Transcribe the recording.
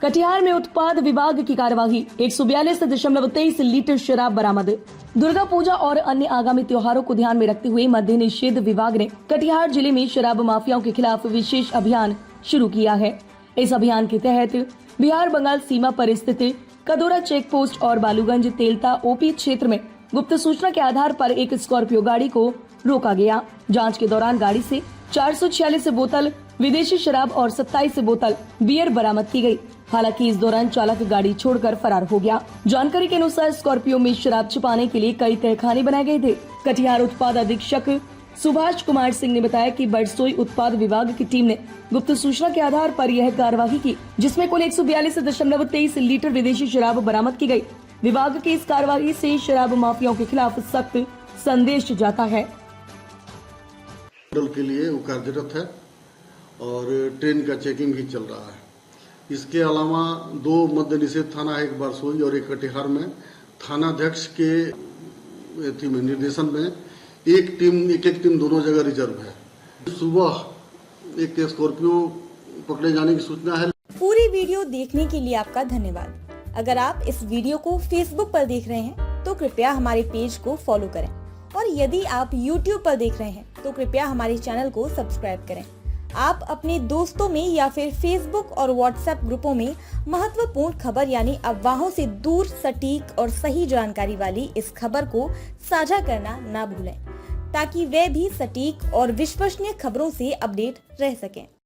कटिहार में उत्पाद विभाग की कार्यवाही 142.23 लीटर शराब बरामद। दुर्गा पूजा और अन्य आगामी त्योहारों को ध्यान में रखते हुए मद्य निषेध विभाग ने कटिहार जिले में शराब माफियाओं के खिलाफ विशेष अभियान शुरू किया है। इस अभियान के तहत बिहार बंगाल सीमा पर स्थित कदोरा चेक पोस्ट और बालूगंज तेलता ओपी क्षेत्र में गुप्त सूचना के आधार पर एक स्कॉर्पियो गाड़ी को रोका गया। जांच के दौरान गाड़ी से 446 बोतल विदेशी शराब और 27 बोतल बियर बरामद की गई। हालांकि इस दौरान चालक गाड़ी छोड़कर फरार हो गया। जानकारी के अनुसार स्कॉर्पियो में शराब छिपाने के लिए कई तहखाने बनाए गए थे। कटिहार उत्पाद अधीक्षक सुभाष कुमार सिंह ने बताया कि बरसोई उत्पाद विभाग की टीम ने गुप्त सूचना के आधार पर यह कार्यवाही की, जिसमें कुल 142.23 लीटर विदेशी शराब बरामद की गई। विभाग की इस कार्यवाही से शराब माफियाओं के खिलाफ सख्त संदेश जाता है। के लिए वो कार्यरत है और ट्रेन का चेकिंग भी चल रहा है। इसके अलावा 2 मद्य निषेध थाना है, एक बरसोई और एक कटिहार में। थानाध्यक्ष के निर्देशन में एक टीम दोनों जगह रिजर्व है। सुबह एक स्कॉर्पियो पकड़े जाने की सूचना है। पूरी वीडियो देखने के लिए आपका धन्यवाद। अगर आप इस वीडियो को फेसबुक पर देख रहे हैं तो कृपया हमारे पेज को फॉलो करें, और यदि आप यूट्यूब पर देख रहे हैं तो कृपया हमारे चैनल को सब्सक्राइब करें। आप अपने दोस्तों में या फिर फेसबुक और व्हाट्सएप ग्रुपों में महत्वपूर्ण खबर यानी अफवाहों से दूर सटीक और सही जानकारी वाली इस खबर को साझा करना ना भूलें, ताकि वे भी सटीक और विश्वसनीय खबरों से अपडेट रह सकें।